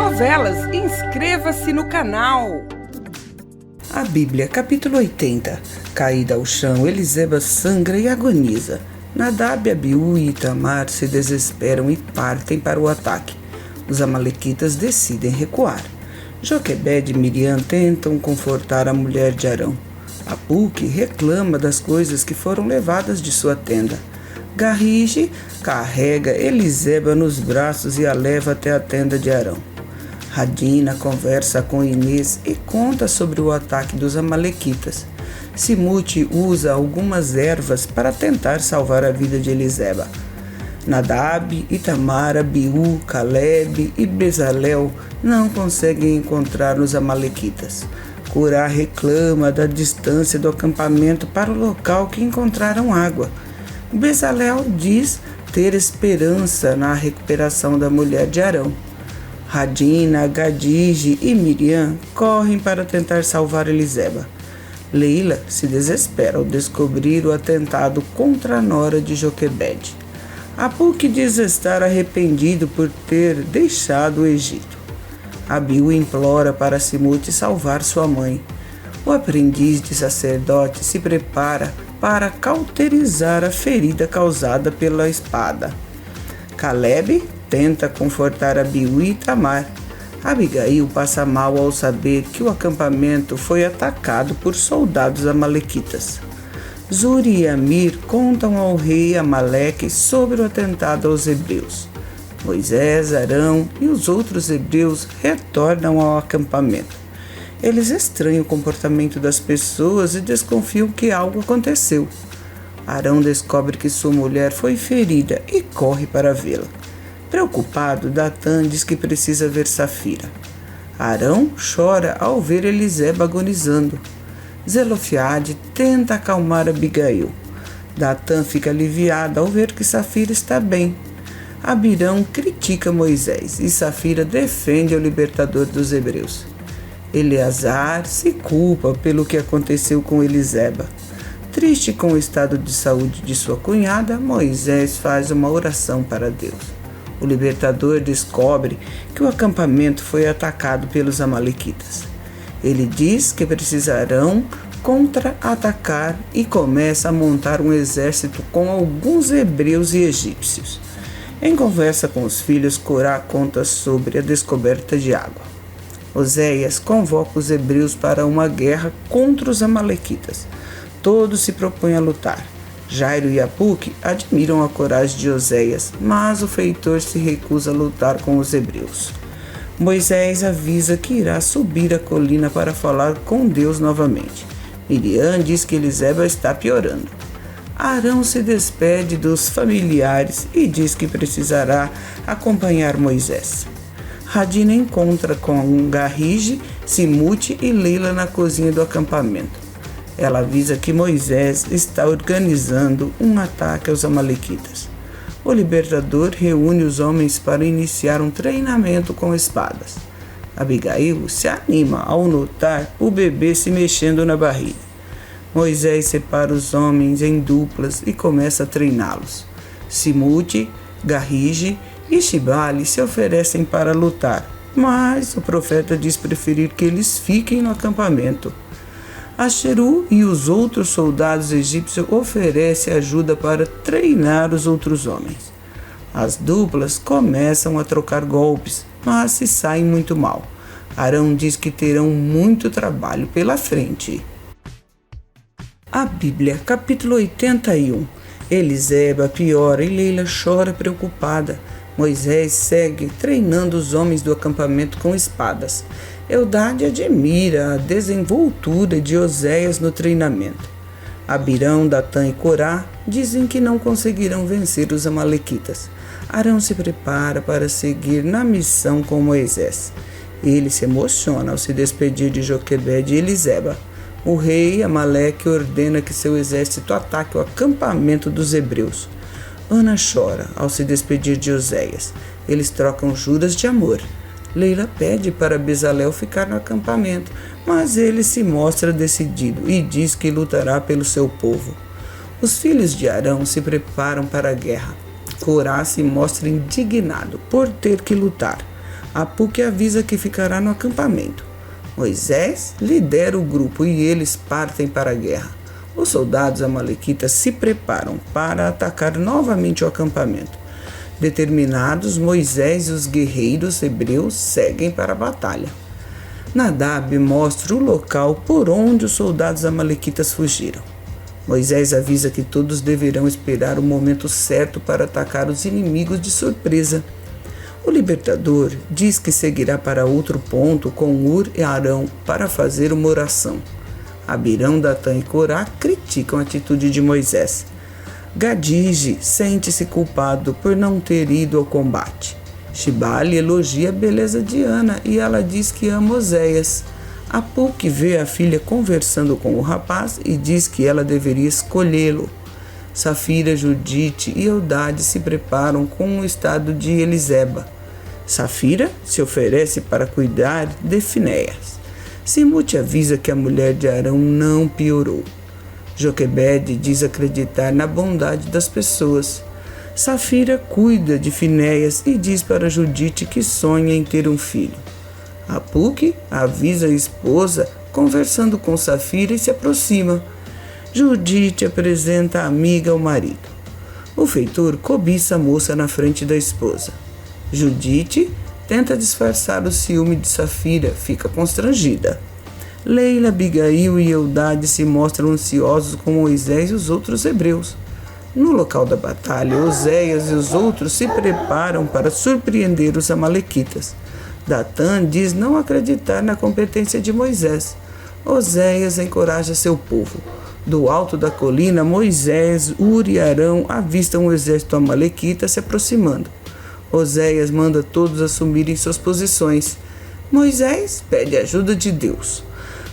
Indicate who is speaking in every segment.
Speaker 1: novelas. Inscreva-se no canal.
Speaker 2: A Bíblia, capítulo 80. Caída ao chão, Eliseba sangra e agoniza. Nadab, Abiú e Itamar se desesperam e partem para o ataque. Os amalequitas decidem recuar. Joquebede e Miriam tentam confortar a mulher de Arão. Apuque reclama das coisas que foram levadas de sua tenda. Garrige carrega Eliseba nos braços e a leva até a tenda de Arão. Radina conversa com Inês e conta sobre o ataque dos amalequitas. Simute usa algumas ervas para tentar salvar a vida de Eliseba. Nadab, Itamar, Abiú, Caleb e Bezalel não conseguem encontrar os amalequitas. Corá reclama da distância do acampamento para o local que encontraram água. Bezalel diz ter esperança na recuperação da mulher de Arão. Radina, Gadige e Miriam correm para tentar salvar Eliseba. Leila se desespera ao descobrir o atentado contra a nora de Joquebede. Apuque diz estar arrependido por ter deixado o Egito. Abiú implora para Simute salvar sua mãe. O aprendiz de sacerdote se prepara para cauterizar a ferida causada pela espada. Caleb tenta confortar Abiú e Itamar. Abigail passa mal ao saber que o acampamento foi atacado por soldados amalequitas. Zuri e Amir contam ao rei Amaleque sobre o atentado aos hebreus. Moisés, Arão e os outros hebreus retornam ao acampamento. Eles estranham o comportamento das pessoas e desconfiam que algo aconteceu. Arão descobre que sua mulher foi ferida e corre para vê-la. Preocupado, Datã diz que precisa ver Safira. Arão chora ao ver Eliseba agonizando. Zelofiade tenta acalmar Abigail. Datã fica aliviada ao ver que Safira está bem. Abirão critica Moisés e Safira defende o libertador dos hebreus. Eleazar se culpa pelo que aconteceu com Eliseba. Triste com o estado de saúde de sua cunhada, Moisés faz uma oração para Deus. O libertador descobre que o acampamento foi atacado pelos amalequitas. Ele diz que precisarão contra-atacar e começa a montar um exército com alguns hebreus e egípcios. Em conversa com os filhos, Corá conta sobre a descoberta de água. Oséias convoca os hebreus para uma guerra contra os amalequitas. Todos se propõem a lutar. Jairo e Apuque admiram a coragem de Oséias, mas o feitor se recusa a lutar com os hebreus. Moisés avisa que irá subir a colina para falar com Deus novamente. Miriam diz que Eliseba está piorando. Arão se despede dos familiares e diz que precisará acompanhar Moisés. Radina encontra com Garrige, Simute e Leila na cozinha do acampamento. Ela avisa que Moisés está organizando um ataque aos amalequitas. O libertador reúne os homens para iniciar um treinamento com espadas. Abigail se anima ao notar o bebê se mexendo na barriga. Moisés separa os homens em duplas e começa a treiná-los. Simute, Garrige e Shibali se oferecem para lutar, mas o profeta diz preferir que eles fiquem no acampamento. Acheru e os outros soldados egípcios oferecem ajuda para treinar os outros homens. As duplas começam a trocar golpes, mas se saem muito mal. Arão diz que terão muito trabalho pela frente. A Bíblia, capítulo 81. Eliseba piora e Leila chora preocupada. Moisés segue treinando os homens do acampamento com espadas. Eldade admira a desenvoltura de Oséias no treinamento. Abirão, Datã e Corá dizem que não conseguirão vencer os amalequitas. Arão se prepara para seguir na missão com Moisés. Ele se emociona ao se despedir de Joquebede e Eliseba. O rei Amaleque ordena que seu exército ataque o acampamento dos hebreus. Ana chora ao se despedir de Oséias. Eles trocam juras de amor. Leila pede para Bezalel ficar no acampamento, mas ele se mostra decidido e diz que lutará pelo seu povo. Os filhos de Arão se preparam para a guerra. Corá se mostra indignado por ter que lutar. Apuque avisa que ficará no acampamento. Moisés lidera o grupo e eles partem para a guerra. Os soldados amalequitas se preparam para atacar novamente o acampamento. Determinados, Moisés e os guerreiros hebreus seguem para a batalha. Nadab mostra o local por onde os soldados amalequitas fugiram. Moisés avisa que todos deverão esperar o momento certo para atacar os inimigos de surpresa. O libertador diz que seguirá para outro ponto com Ur e Arão para fazer uma oração. Abirão, Datã e Corá criticam a atitude de Moisés. Gadije sente-se culpado por não ter ido ao combate. Shibali elogia a beleza de Ana e ela diz que ama Oséias. Apuque vê a filha conversando com o rapaz e diz que ela deveria escolhê-lo. Safira, Judite e Eldade se preparam com o estado de Eliseba. Safira se oferece para cuidar de Finéias. Simute avisa que a mulher de Arão não piorou. Joquebede diz acreditar na bondade das pessoas. Safira cuida de Finéias e diz para Judite que sonha em ter um filho. Apuque avisa a esposa conversando com Safira e se aproxima. Judite apresenta a amiga ao marido. O feitor cobiça a moça na frente da esposa. Judite tenta disfarçar o ciúme de Safira, fica constrangida. Leila, Abigail e Eldade se mostram ansiosos com Moisés e os outros hebreus. No local da batalha, Oséias e os outros se preparam para surpreender os amalequitas. Datã diz não acreditar na competência de Moisés. Oséias encoraja seu povo. Do alto da colina, Moisés, Ur e Arão avistam o exército amalequita se aproximando. Oséias manda todos assumirem suas posições. Moisés pede ajuda de Deus.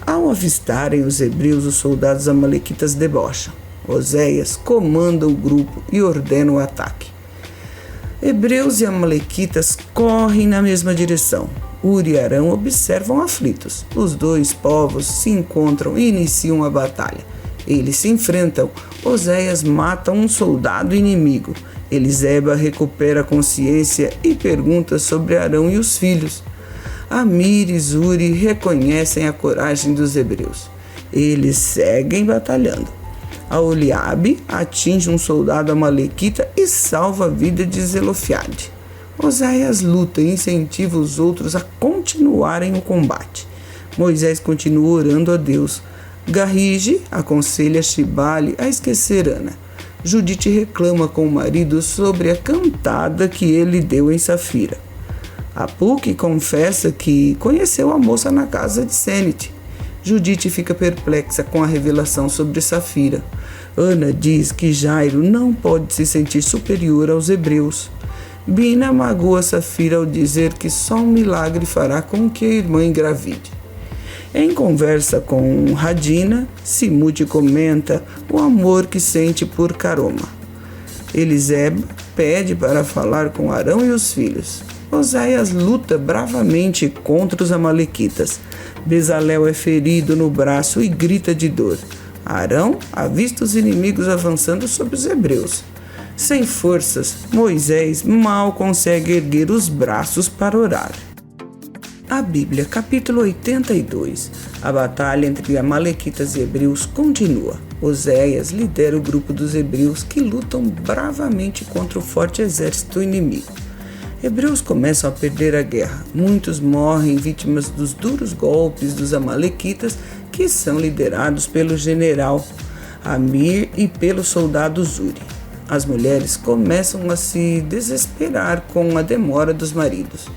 Speaker 2: Ao avistarem os hebreus, os soldados amalequitas debocham. Oséias comanda o grupo e ordena o ataque. Hebreus e amalequitas correm na mesma direção. Ur e Arão observam aflitos. Os dois povos se encontram e iniciam a batalha. Eles se enfrentam. Oséias mata um soldado inimigo. Eliseba recupera a consciência e pergunta sobre Arão e os filhos. Amir e Zuri reconhecem a coragem dos hebreus. Eles seguem batalhando. Aholiabe atinge um soldado amalequita e salva a vida de Zelofiade. Oséias luta e incentiva os outros a continuarem o combate. Moisés continua orando a Deus. Garrige aconselha Shibali a esquecer Ana. Judite reclama com o marido sobre a cantada que ele deu em Safira. Apuque confessa que conheceu a moça na casa de Senete. Judite fica perplexa com a revelação sobre Safira. Ana diz que Jairo não pode se sentir superior aos hebreus. Bina magoa Safira ao dizer que só um milagre fará com que a irmã engravide. Em conversa com Radina, Simute comenta o amor que sente por Caroma. Eliseba pede para falar com Arão e os filhos. Oséias luta bravamente contra os amalequitas. Bezalel é ferido no braço e grita de dor. Arão avista os inimigos avançando sobre os hebreus. Sem forças, Moisés mal consegue erguer os braços para orar. A Bíblia, capítulo 82. A batalha entre amalequitas e hebreus continua. Oséias lidera o grupo dos hebreus que lutam bravamente contra o forte exército inimigo. Hebreus começam a perder a guerra. Muitos morrem vítimas dos duros golpes dos amalequitas, que são liderados pelo general Amir e pelo soldado Zuri. As mulheres começam a se desesperar com a demora dos maridos.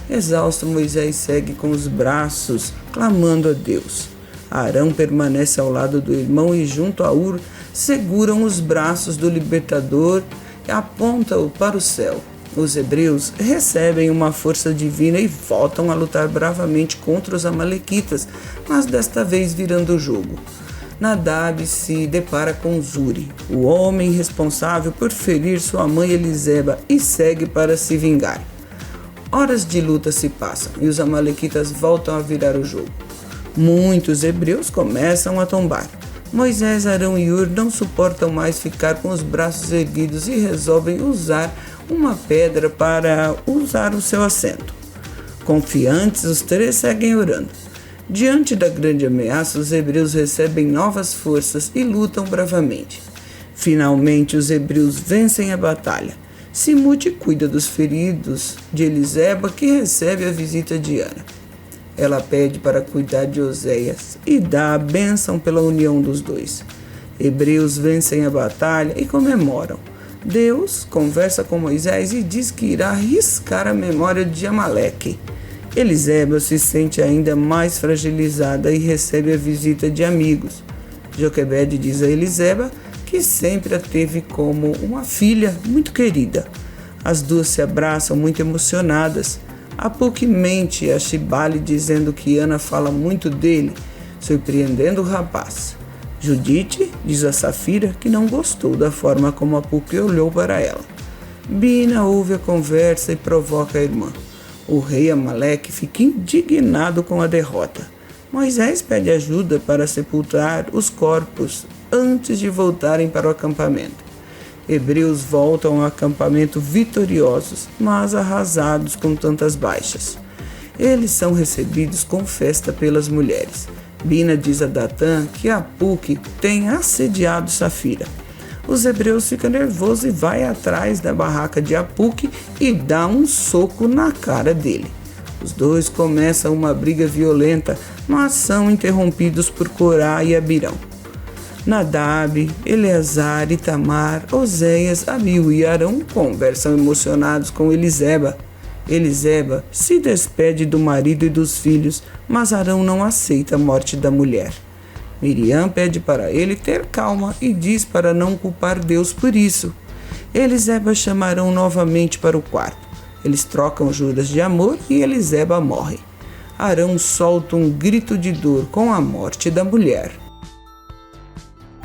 Speaker 2: Exausto, Moisés segue com os braços, clamando a Deus. Arão permanece ao lado do irmão e, junto a Ur, seguram os braços do libertador e apontam-o para o céu. Os hebreus recebem uma força divina e voltam a lutar bravamente contra os amalequitas, mas desta vez virando o jogo. Nadab se depara com Zuri, o homem responsável por ferir sua mãe Eliseba, e segue para se vingar. Horas de luta se passam e os amalequitas voltam a virar o jogo. Muitos hebreus começam a tombar. Moisés, Arão e Ur não suportam mais ficar com os braços erguidos e resolvem usar uma pedra para usar o seu assento. Confiantes, os 3 seguem orando. Diante da grande ameaça, os hebreus recebem novas forças e lutam bravamente. Finalmente, os hebreus vencem a batalha. Simute cuida dos feridos de Eliseba, que recebe a visita de Ana. Ela pede para cuidar de Oséias e dá a bênção pela união dos dois. Hebreus vencem a batalha e comemoram. Deus conversa com Moisés e diz que irá riscar a memória de Amaleque. Eliseba se sente ainda mais fragilizada e recebe a visita de amigos. Joquebede diz a Eliseba que sempre a teve como uma filha muito querida. As duas se abraçam muito emocionadas. Apuque mente a Shibale dizendo que Ana fala muito dele, surpreendendo o rapaz. Judite diz a Safira que não gostou da forma como Apuque olhou para ela. Bina ouve a conversa e provoca a irmã. O rei Amaleque fica indignado com a derrota. Moisés pede ajuda para sepultar os corpos antes de voltarem para o acampamento. Hebreus voltam ao acampamento vitoriosos, mas arrasados com tantas baixas. Eles são recebidos com festa pelas mulheres. Bina diz a Datã que Apuque tem assediado Safira. Os hebreus ficam nervosos e vai atrás da barraca de Apuque e dá um soco na cara dele. Os dois começam uma briga violenta, mas são interrompidos por Corá e Abirão. Nadab, Eleazar, Itamar, Oséias, Abiú e Arão conversam emocionados com Eliseba. Eliseba se despede do marido e dos filhos, mas Arão não aceita a morte da mulher. Miriam pede para ele ter calma e diz para não culpar Deus por isso. Eliseba chama Arão novamente para o quarto. Eles trocam juras de amor e Eliseba morre. Arão solta um grito de dor com a morte da mulher.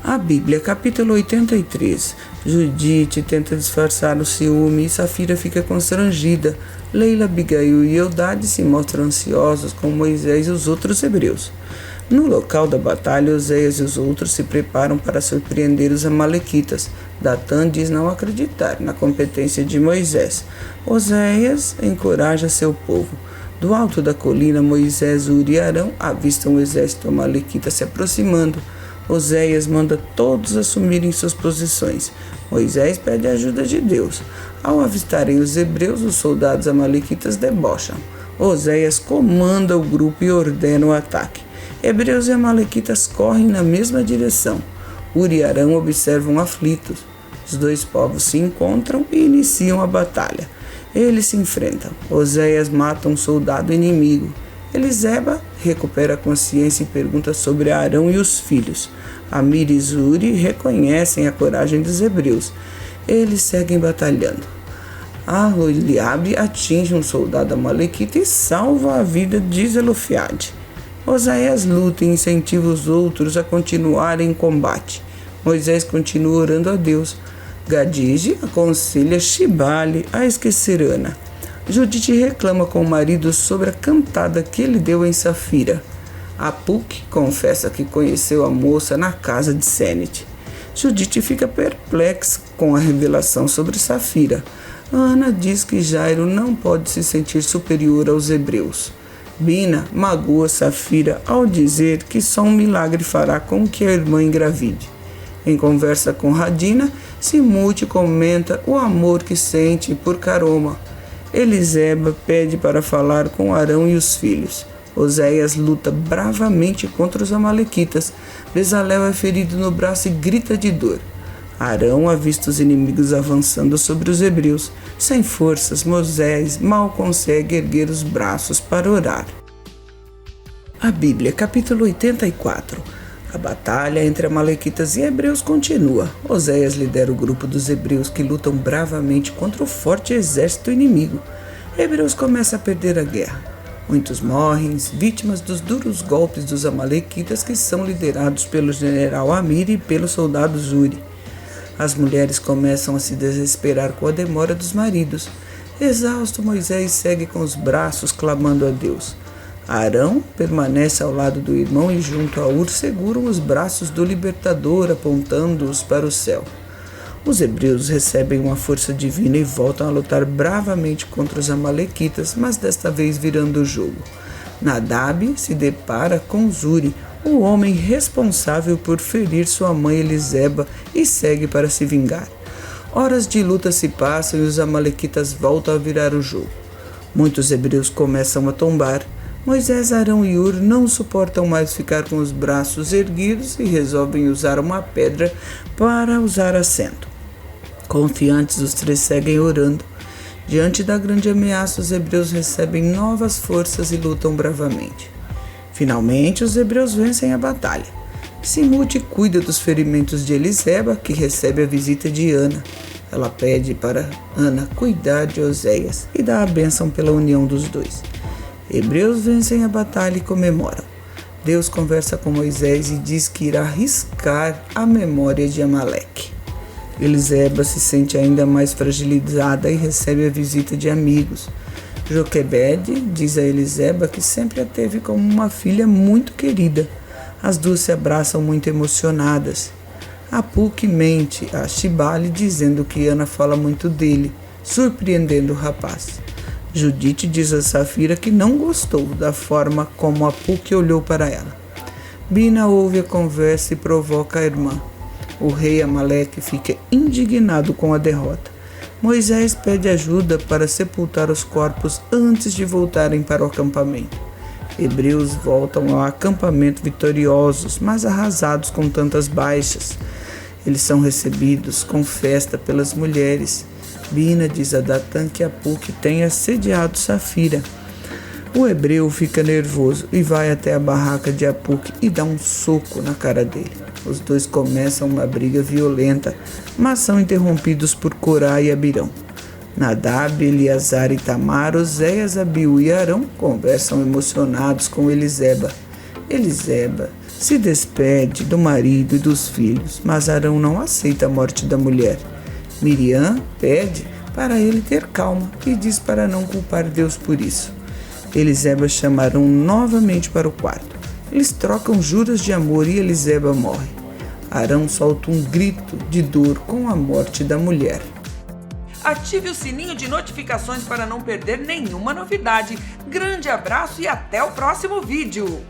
Speaker 2: A Bíblia, capítulo 83. Judite tenta disfarçar o ciúme e Safira fica constrangida. Leila, Abigail e Eudade se mostram ansiosos com Moisés e os outros hebreus. No local da batalha, Oséias e os outros se preparam para surpreender os amalequitas. Datã diz não acreditar na competência de Moisés. Oséias encoraja seu povo. Do alto da colina, Moisés, Uri e Arão avistam o exército amalequita se aproximando. Oséias manda todos assumirem suas posições. Moisés pede a ajuda de Deus. Ao avistarem os hebreus, os soldados amalequitas debocham. Oséias comanda o grupo e ordena o ataque. Hebreus e amalequitas correm na mesma direção. Uri e Arão observam aflitos. Os dois povos se encontram e iniciam a batalha. Eles se enfrentam. Oséias mata um soldado inimigo. Eliseba recupera a consciência e pergunta sobre Arão e os filhos. Amir e Zuri reconhecem a coragem dos hebreus. Eles seguem batalhando. Eliabe atinge um soldado amalequita e salva a vida de Zelofiade. Oséias luta e incentiva os outros a continuarem em combate. Moisés continua orando a Deus. Gadide aconselha Shibale a esquecer Ana. Judite reclama com o marido sobre a cantada que ele deu em Safira. Apuque confessa que conheceu a moça na casa de Senete. Judite fica perplexa com a revelação sobre Safira. Ana diz que Jairo não pode se sentir superior aos hebreus. Bina magoa Safira ao dizer que só um milagre fará com que a irmã engravide. Em conversa com Radina, Simute comenta o amor que sente por Caroma. Eliseba pede para falar com Arão e os filhos. Oséias luta bravamente contra os amalequitas. Bezalel é ferido no braço e grita de dor. Arão avista os inimigos avançando sobre os hebreus. Sem forças, Moisés mal consegue erguer os braços para orar. A Bíblia, capítulo 84. A batalha entre amalequitas e hebreus continua. Oséias lidera o grupo dos hebreus que lutam bravamente contra o forte exército inimigo. Hebreus começam a perder a guerra. Muitos morrem, vítimas dos duros golpes dos amalequitas que são liderados pelo general Amir e pelo soldado Zuri. As mulheres começam a se desesperar com a demora dos maridos. Exausto, Moisés segue com os braços clamando a Deus. Arão permanece ao lado do irmão e junto a Ur seguram os braços do libertador, apontando-os para o céu. Os hebreus recebem uma força divina e voltam a lutar bravamente contra os amalequitas, mas desta vez virando o jogo. Nadab se depara com Zuri, o homem responsável por ferir sua mãe Eliseba, e segue para se vingar. Horas de luta se passam e os amalequitas voltam a virar o jogo. Muitos hebreus começam a tombar. Moisés, Arão e Hur não suportam mais ficar com os braços erguidos e resolvem usar uma pedra para usar assento. Confiantes, os três seguem orando. Diante da grande ameaça, os hebreus recebem novas forças e lutam bravamente. Finalmente, os hebreus vencem a batalha. Simute cuida dos ferimentos de Eliseba, que recebe a visita de Ana. Ela pede para Ana cuidar de Oséias e dá a bênção pela união dos dois. Hebreus vencem a batalha e comemoram. Deus conversa com Moisés e diz que irá riscar a memória de Amaleque. Eliseba se sente ainda mais fragilizada e recebe a visita de amigos. Joquebede diz a Eliseba que sempre a teve como uma filha muito querida. As duas se abraçam muito emocionadas. Apuque mente a Shibale dizendo que Ana fala muito dele, surpreendendo o rapaz. Judite diz a Safira que não gostou da forma como Apuque olhou para ela. Bina ouve a conversa e provoca a irmã. O rei Amaleque fica indignado com a derrota. Moisés pede ajuda para sepultar os corpos antes de voltarem para o acampamento. Hebreus voltam ao acampamento vitoriosos, mas arrasados com tantas baixas. Eles são recebidos com festa pelas mulheres. Bina diz a Datã que Apuque tem assediado Safira. O hebreu fica nervoso e vai até a barraca de Apuque e dá um soco na cara dele. Os dois começam uma briga violenta, mas são interrompidos por Corá e Abirão. Nadab, Eleazar e Tamar, Oséias, Abiú e Arão conversam emocionados com Eliseba. Eliseba se despede do marido e dos filhos, mas Arão não aceita a morte da mulher. Miriam pede para ele ter calma e diz para não culpar Deus por isso. Eliseba chama Arão novamente para o quarto. Eles trocam juras de amor e Eliseba morre. Arão solta um grito de dor com a morte da mulher.
Speaker 1: Ative o sininho de notificações para não perder nenhuma novidade. Grande abraço e até o próximo vídeo!